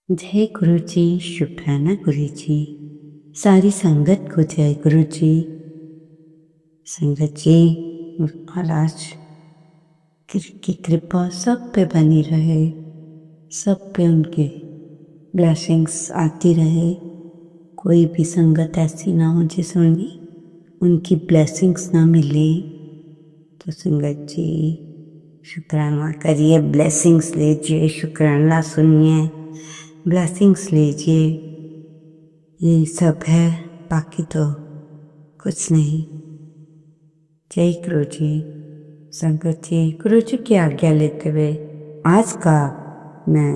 जय गुरु जी, शुक्राना गुरु जी। सारी संगत को जय गुरु जी। संगत जी, महाराज की कृपा सब पे बनी रहे, सब पे उनके ब्लेसिंग्स आती रहे। कोई भी संगत ऐसी ना हो जिसे उनकी ब्लेसिंग्स ना मिले। तो संगत जी शुक्राना करिए, ब्लेसिंग्स लीजिए, शुक्राना सुनिए, ब्लेसिंग्स लीजिए। यही सब है, बाकी तो कुछ नहीं। जय गुरु जी। संगत जी, गुरु जी की आज्ञा लेते हुए आज का मैं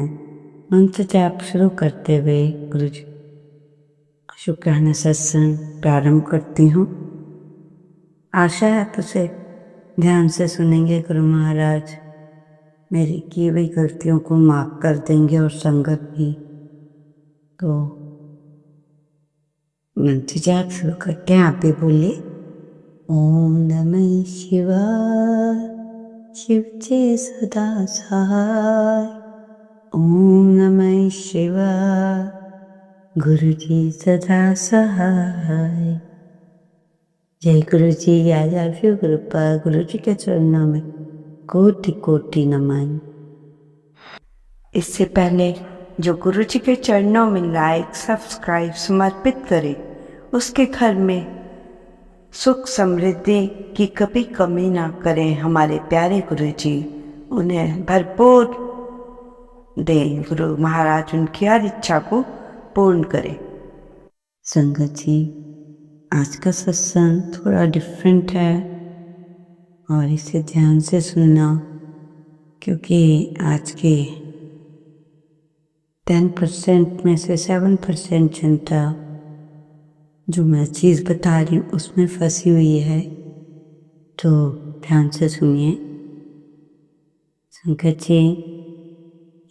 मंत्र जाप शुरू करते हुए गुरु जी शुक्राना सत्संग प्रारंभ करती हूँ। आशा है आप उसे ध्यान से सुनेंगे। गुरु महाराज मेरी की हुई गलतियों को माफ कर देंगे और संगत भी। तो मंत्र जाप शुरू करते हैं, आप भी बोलिए। ओम नमः शिवाय, शिव जे सदा सहाय। ओम नमः शिवाय, गुरु जी सदा सहाय। जय गुरु जी। आज आप शिव कृपा गुरु जी के चरणों में कोटि कोटि नमन। इससे पहले जो गुरु जी के चरणों में लाइक सब्सक्राइब समर्पित करे, उसके घर में सुख समृद्धि की कभी कमी ना करें। हमारे प्यारे गुरु जी उन्हें भरपूर दें। गुरु महाराज उनकी हर इच्छा को पूर्ण करें। संगत जी, आज का सत्संग थोड़ा डिफरेंट है और इसे ध्यान से सुनना, क्योंकि आज के 10% में से 7% जनता जो मैं चीज़ बता रही हूँ उसमें फंसी हुई है। तो ध्यान से सुनिए। संगत जी,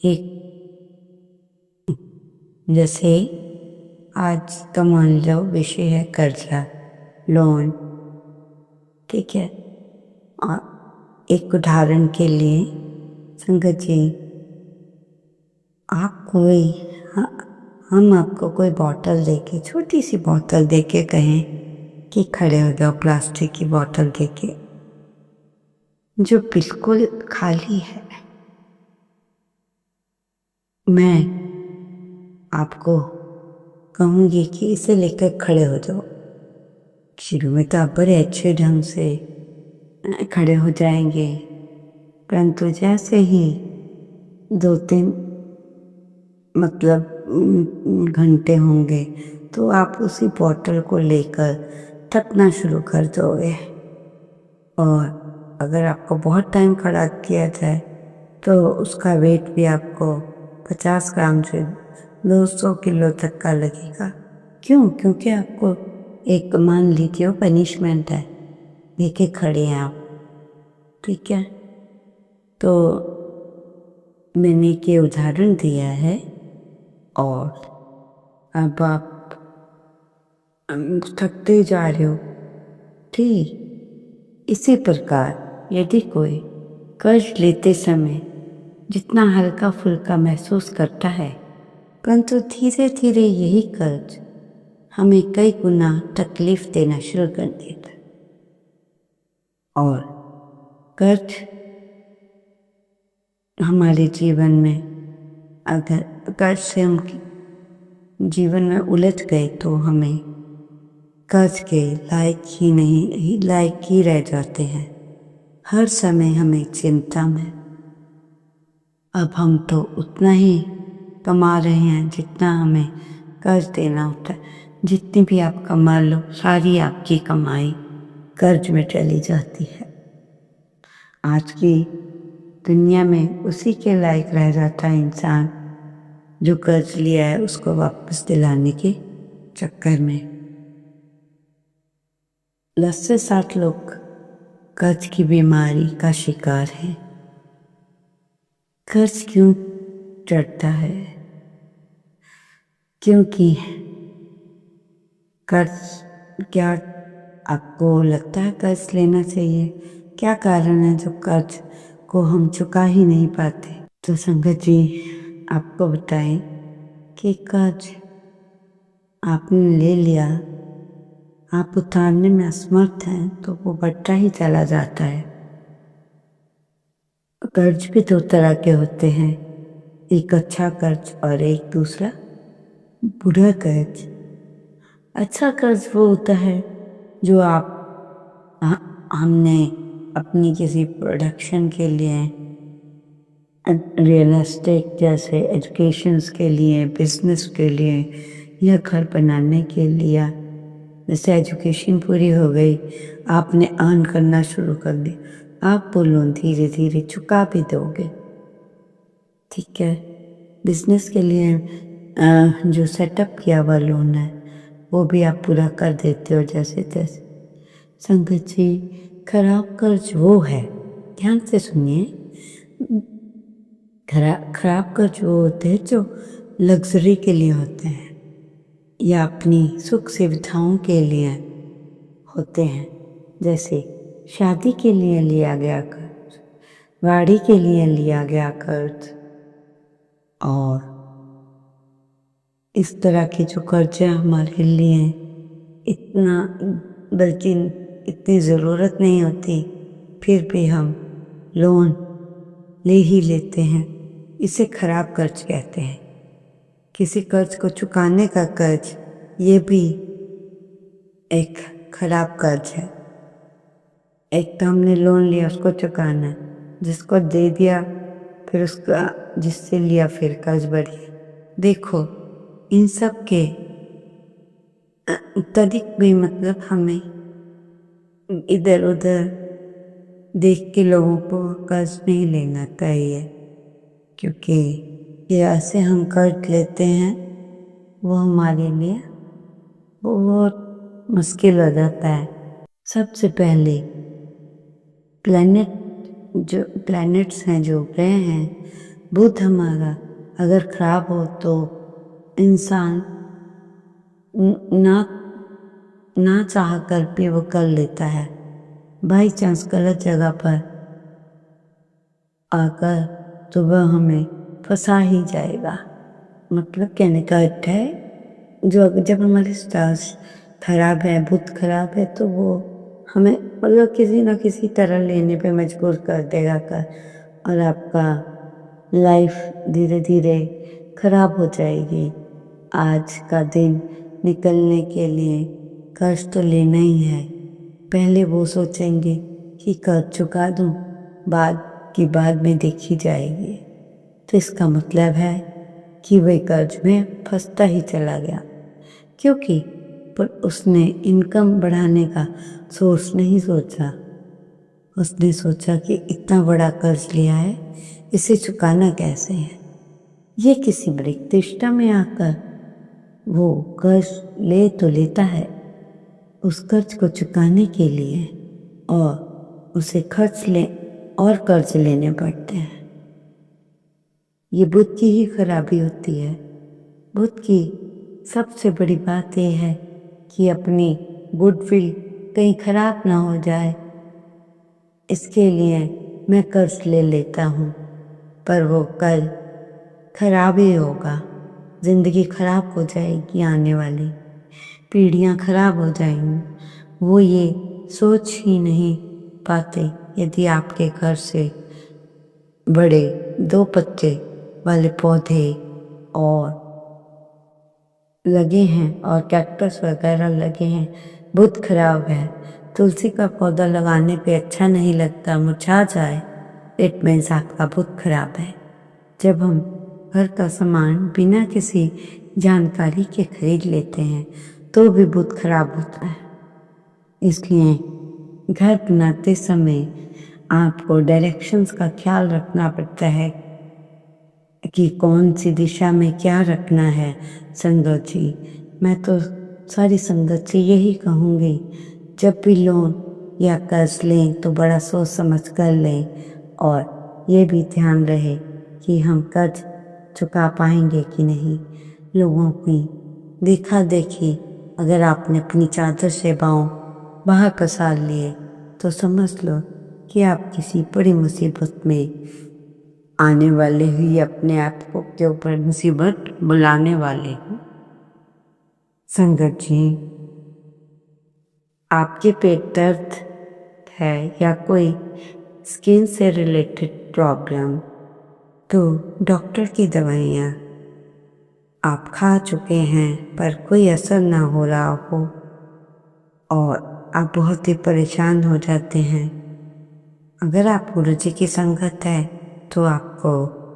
एक जैसे आज का मान लो विषय है कर्जा, लोन, ठीक है। और एक उदाहरण के लिए संगत जी, हम आपको कोई बोतल देके, छोटी सी बोतल देके कहें कि खड़े हो जाओ, प्लास्टिक की बोतल देके जो बिल्कुल खाली है। मैं आपको कहूँगी कि इसे लेकर खड़े हो जाओ। शुरू में तो आप बड़े अच्छे ढंग से खड़े हो जाएंगे, परंतु जैसे ही 2-3 घंटे होंगे तो आप उसी बोतल को लेकर थकना शुरू कर दोगे। और अगर आपको बहुत टाइम खड़ा किया जाए तो उसका वेट भी आपको 50 ग्राम से 200 किलो तक का लगेगा। क्यों? क्योंकि आपको एक, मान लीजिए, वो पनिशमेंट है, लेके खड़े हैं आप, ठीक है। तो मैंने ये उदाहरण दिया है और अब आप थकते जा रहे हो, ठीक। इसी प्रकार यदि कोई कर्ज लेते समय जितना हल्का फुल्का महसूस करता है, परंतु धीरे धीरे यही कर्ज हमें कई गुना तकलीफ देना शुरू कर देता है। और कर्ज हमारे जीवन में, अगर कर्ज से हम जीवन में उलझ गए तो हमें कर्ज के लायक ही रह जाते हैं। हर समय हमें चिंता में। अब हम तो उतना ही कमा रहे हैं जितना हमें कर्ज देना होता है। जितनी भी आप कमा लो, सारी आपकी कमाई कर्ज में चली जाती है। आज की दुनिया में उसी के लायक रह जाता है इंसान जो कर्ज लिया है उसको वापस दिलाने के चक्कर में। 10 से 60 लोग कर्ज की बीमारी का शिकार हैं। कर्ज क्यों चढ़ता है? क्योंकि कर्ज, क्या आपको लगता है कर्ज लेना चाहिए? क्या कारण है जो कर्ज को हम चुका ही नहीं पाते? तो संगत जी, आपको बताएं, कि कर्ज आपने ले लिया, आप उतारने में असमर्थ हैं तो वो बढ़ता ही चला जाता है। कर्ज भी दो तरह के होते हैं, एक अच्छा कर्ज और एक दूसरा बुरा कर्ज। अच्छा कर्ज वो होता है जो हमने अपनी किसी प्रोडक्शन के लिए, रियल एस्टेट जैसे एजुकेशंस के लिए, बिजनेस के लिए या घर बनाने के लिए, जैसे एजुकेशन पूरी हो गई, आपने अर्न करना शुरू कर दिया, आप वो लोन धीरे धीरे चुका भी दोगे, ठीक है। बिजनेस के लिए जो सेटअप किया हुआ लोन है वो भी आप पूरा कर देते हो जैसे तैसे। संगत जी, खराब कर्ज वो है, ध्यान से सुनिए, खराब कर्ज वो होते हैं जो लग्जरी के लिए होते हैं या अपनी सुख सुविधाओं के लिए होते हैं, जैसे शादी के लिए लिया गया कर्ज, गाड़ी के लिए लिया गया कर्ज, और इस तरह के जो कर्जे हमारे लिए इतना, बल्कि इतनी ज़रूरत नहीं होती, फिर भी हम लोन ले ही लेते हैं, इसे खराब कर्ज कहते हैं। किसी कर्ज को चुकाने का कर्ज ये भी एक खराब कर्ज है। एक तो हमने लोन लिया, उसको चुकाना है, जिसको दे दिया फिर उसका, जिससे लिया फिर कर्ज बढ़ी। देखो, इन सब के तरीक भी मतलब हमें इधर उधर देख के लोगों को कर्ज नहीं लेना चाहिए, क्योंकि ये ऐसे हम कर्ज लेते हैं वो हमारे लिए बहुत मुश्किल हो जाता है। सबसे पहले प्लैनेट्स हैं, जो ग्रह हैं, बुध हमारा अगर खराब हो तो इंसान ना ना चाह कर भी वो कर लेता है। बाई चांस गलत जगह पर आकर तो वह हमें फंसा ही जाएगा। मतलब कहने का अर्थ है, जब हमारे स्टार्स खराब है, बुध खराब है, तो वो हमें मतलब किसी ना किसी तरह लेने पे मजबूर कर देगा और आपका लाइफ धीरे धीरे खराब हो जाएगी। आज का दिन निकलने के लिए कर्ज तो लेना ही है। पहले वो सोचेंगे कि कर्ज चुका दूं, बाद में देखी जाएगी, तो इसका मतलब है कि वह कर्ज में फंसता ही चला गया, क्योंकि पर उसने इनकम बढ़ाने का सोर्स नहीं सोचा। उसने सोचा कि इतना बड़ा कर्ज लिया है, इसे चुकाना कैसे है। ये किसी बड़ी तिष्ठा में आकर वो कर्ज ले तो लेता है, उस कर्ज को चुकाने के लिए, और उसे कर्ज लेने पड़ते हैं। ये बुध की ही खराबी होती है। बुध की सबसे बड़ी बात यह है कि अपनी गुडविल कहीं खराब ना हो जाए, इसके लिए मैं कर्ज ले लेता हूँ, पर वो कल खराब ही होगा। जिंदगी खराब हो जाएगी, आने वाली पीढ़ियाँ खराब हो जाएंगी। वो ये सोच ही नहीं पाते यदि आपके घर से बड़े 2 पत्ते वाले पौधे और लगे हैं और कैक्टस वगैरह लगे हैं, बुध खराब है, तुलसी का पौधा लगाने पे अच्छा नहीं लगता, मुरझा जाए, इट मीन्स आपका बुध खराब है। जब हम घर का सामान बिना किसी जानकारी के खरीद लेते हैं तो भी बुध खराब होता है। इसलिए घर बनाते समय आपको डायरेक्शंस का ख्याल रखना पड़ता है कि कौन सी दिशा में क्या रखना है। संगत जी, मैं तो सारी संगत से यही कहूँगी, जब भी लोन या कर्ज लें तो बड़ा सोच समझ कर लें, और ये भी ध्यान रहे कि हम कर्ज चुका पाएंगे कि नहीं। लोगों की देखा देखी अगर आपने अपनी चादर से बाहर पसार लिए तो समझ लो कि आप किसी बड़ी मुसीबत में आने वाले ही अपने आप को के ऊपर मुसीबत बुलाने वाले हैं। संगत जी, आपके पेट दर्द है या कोई स्किन से रिलेटेड प्रॉब्लम, तो डॉक्टर की दवाइयाँ आप खा चुके हैं पर कोई असर ना हो रहा हो और आप बहुत ही परेशान हो जाते हैं। अगर आप गुरुजी की संगत है तो आपको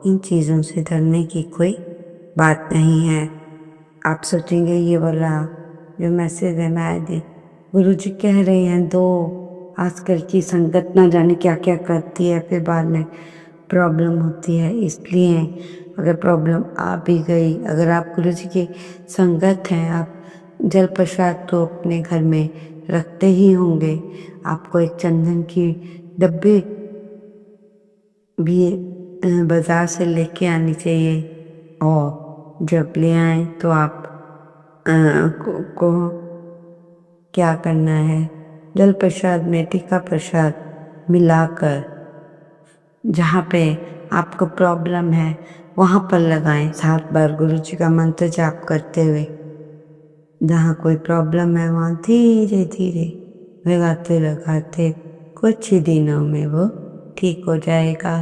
इन चीज़ों से डरने की कोई बात नहीं है। आप सोचेंगे ये वाला जो मैसेज है मैं दे गुरुजी कह रहे हैं, दो आजकल की संगत ना जाने क्या क्या करती है, फिर बाद में प्रॉब्लम होती है। इसलिए अगर प्रॉब्लम आ भी गई, अगर आप गुरुजी की संगत हैं, आप जल प्रसाद तो अपने घर में रखते ही होंगे। आपको एक चंदन की डब्बे भी बाज़ार से लेके आनी चाहिए, और जब ले आए तो आप को क्या करना है, जल प्रसाद में टीका प्रसाद मिलाकर जहाँ पे आपको प्रॉब्लम है वहाँ पर लगाएं। 7 बार गुरुजी का मंत्र जाप करते हुए जहाँ कोई प्रॉब्लम है वहाँ धीरे धीरे लगाते लगाते कुछ ही दिनों में वो ठीक हो जाएगा।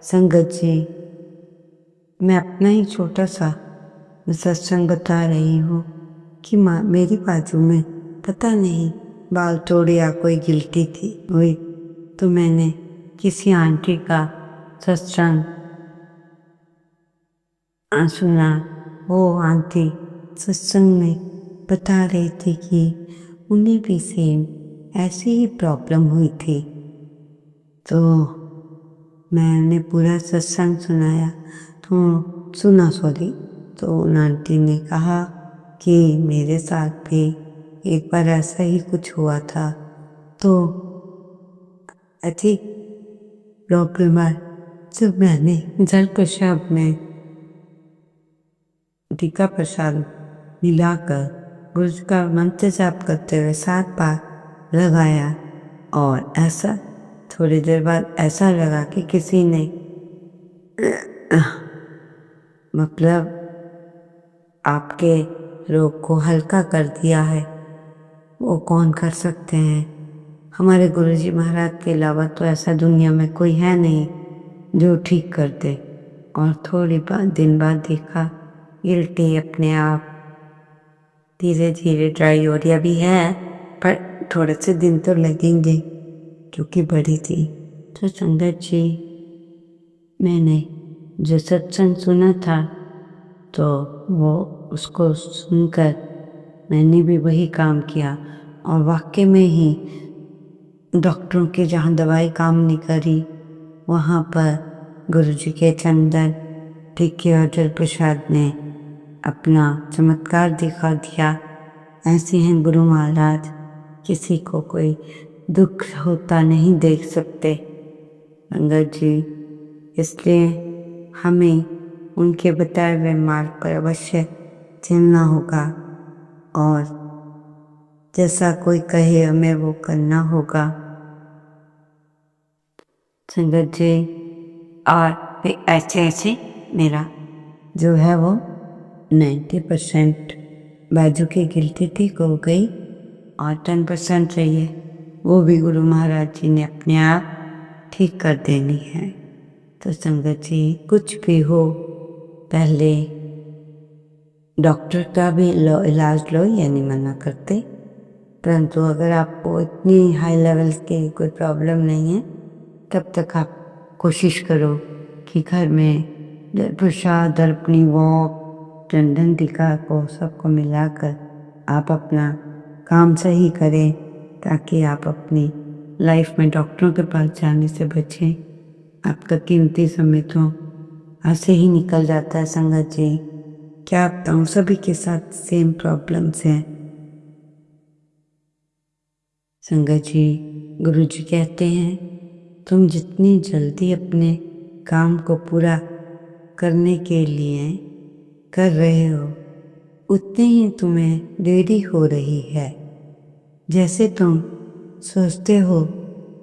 संगत जी, मैं अपना ही छोटा सा सत्संग बता रही हूँ कि माँ मेरी बाजू में पता नहीं बाल तोड़े या कोई गिल्टी थी हुई, तो मैंने किसी आंटी का सत्संग सुना। वो आंटी सत्संग में बता रही थी कि उन्हें भी सेम ऐसी ही प्रॉब्लम हुई थी। तो मैंने पूरा सत्संग सुना। तो उन आंटी ने कहा कि मेरे साथ भी एक बार ऐसा ही कुछ हुआ था, तो अधिक प्रॉब्लम आई जब मैंने जल प्रसाद में टीका प्रसाद मिलाकर गुरुजी का मंत्र जाप करते हुए 7 बार लगाया, और ऐसा थोड़ी देर बाद ऐसा लगा कि किसी ने मतलब आपके रोग को हल्का कर दिया है। वो कौन कर सकते हैं? हमारे गुरुजी महाराज के अलावा तो ऐसा दुनिया में कोई है नहीं जो ठीक कर दे। और थोड़ी दिन बाद देखा गिल्टी अपने आप धीरे धीरे ड्राई हो रही अभी है, पर थोड़े से दिन तो लगेंगे क्योंकि बड़ी थी। तो संगत जी, मैंने जो सत्संग सुना था तो वो उसको सुनकर मैंने भी वही काम किया, और वाकई में ही डॉक्टरों के जहाँ दवाई काम नहीं करी वहाँ पर गुरुजी के चंदन टीके और जल प्रसाद ने अपना चमत्कार दिखा दिया। ऐसे हैं गुरु महाराज, किसी को कोई दुख होता नहीं देख सकते संगत जी। इसलिए हमें उनके बताए हुए मार्ग पर अवश्य चलना होगा, और जैसा कोई कहे हमें वो करना होगा संगत जी। और फिर ऐसे ऐसे मेरा जो है वो 90% बाजू की गिल्टी ठीक हो गई, और 10% चाहिए वो भी गुरु महाराज जी ने अपने आप ठीक कर देनी है। तो संगत जी, कुछ भी हो पहले डॉक्टर का भी इलाज लो, ये नहीं मना करते, परंतु अगर आपको इतनी हाई लेवल की कोई प्रॉब्लम नहीं है तब तक आप कोशिश करो कि घर में प्रसाद, दर्पणी, वॉक, चंदन टीका को सबको मिलाकर आप अपना काम सही करें, ताकि आप अपनी लाइफ में डॉक्टरों के पास जाने से बचें। आपका कीमती समय तो ऐसे ही निकल जाता है संगत जी। क्या बताऊँ, सभी के साथ सेम प्रॉब्लम्स हैं संगत जी। गुरु जी कहते हैं तुम जितनी जल्दी अपने काम को पूरा करने के लिए कर रहे हो उतनी ही तुम्हें देरी हो रही है। जैसे तुम सोचते हो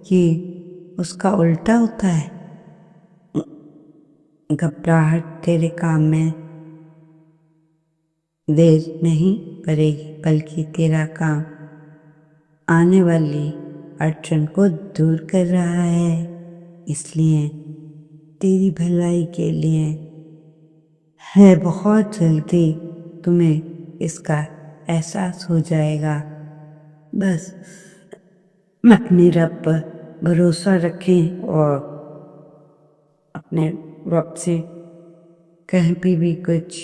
कि उसका उल्टा होता है, घबराहट तेरे काम में देर नहीं करेगी, बल्कि तेरा काम आने वाली अड़चन को दूर कर रहा है। इसलिए तेरी भलाई के लिए है, बहुत जल्दी तुम्हें इसका एहसास हो जाएगा। बस अपने रब पर भरोसा रखें और अपने रब से कहीं भी कुछ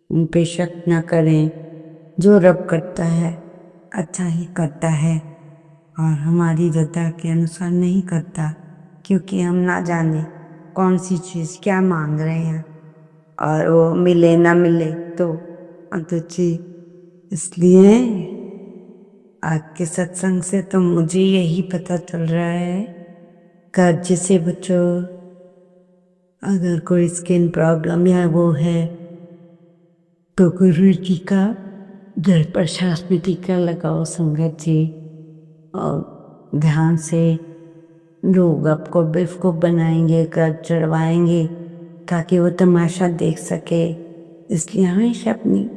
उन पे शक न करें। जो रब करता है अच्छा ही करता है और हमारी रदा के अनुसार नहीं करता, क्योंकि हम ना जाने कौन सी चीज़ क्या मांग रहे हैं और वो मिले ना मिले तो अतुची। इसलिए आज के सत्संग से तो मुझे यही पता चल रहा है, कर्ज से बचो। अगर कोई स्किन प्रॉब्लम या वो है तो गुरु जी का घर प्रसाद में टीका लगाओ संगत जी, और ध्यान से लोग आपको बेवकूफ़ बनाएंगे, कर्ज चढ़वाएंगे ताकि वो तमाशा देख सके। इसलिए हमेशा अपनी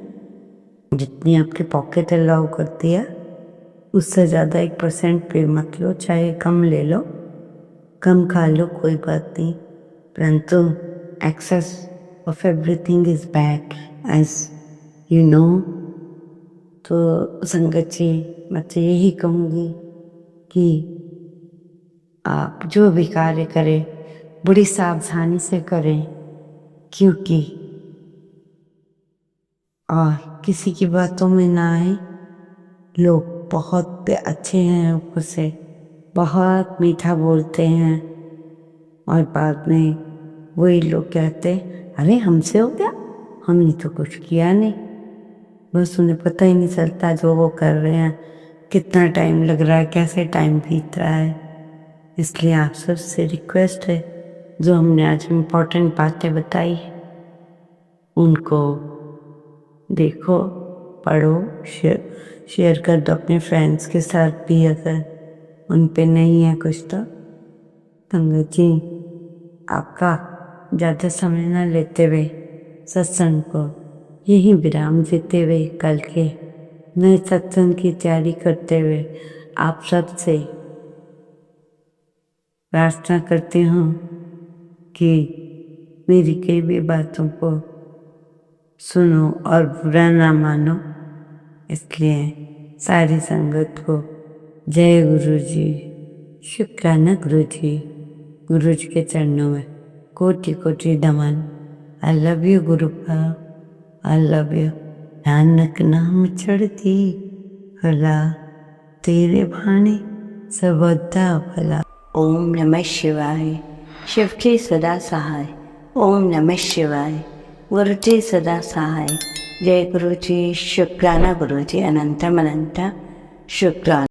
जितनी आपकी पॉकेट अलाउ करती है उससे ज़्यादा 1% पे मत लो, चाहे कम ले लो, कम खा लो, कोई बात नहीं, परंतु excess of everything is bad as you know. तो संगत जी मैं तो यही कहूँगी कि आप जो भी कार्य करें बड़ी सावधानी से करें, क्योंकि और किसी की बातों में ना आए। लोग बहुत अच्छे हैं, ऊपर से बहुत मीठा बोलते हैं और बाद में वही लोग कहते अरे हमसे हो गया, हमने तो कुछ किया नहीं। बस उन्हें पता ही नहीं चलता जो वो कर रहे हैं, कितना टाइम लग रहा है, कैसे टाइम बीत रहा है। इसलिए आप सबसे रिक्वेस्ट है, जो हमने आज इम्पोर्टेंट बातें बताई उनको देखो, पढ़ो, शेयर कर दो अपने फ्रेंड्स के साथ भी, अगर उन पे नहीं है कुछ तो। संगत जी आपका ज़्यादा समय न लेते हुए सत्संग को यही विराम देते हुए कल के नए सत्संग की तैयारी करते हुए आप सब से प्रार्थना करती हूँ कि मेरी कई भी बातों को सुनो और बुरा ना मानो। इसलिए सारी संगत को जय गुरु जी, शुक्राना गुरु जी। गुरु जी के चरणों में कोटि कोटि नमन। आई लव यू गुरु का, आई लव यू। नानक नाम चढ़ती भला, तेरे भाने सबदा भला। ओम नमः शिवाय। शिव के सदा सहाय। ओम नमः शिवाय। गुरु जी सदा सहाय। जय गुरु जी, शुक्राना गुरु जी, अनंतम अनंता शुक्राना।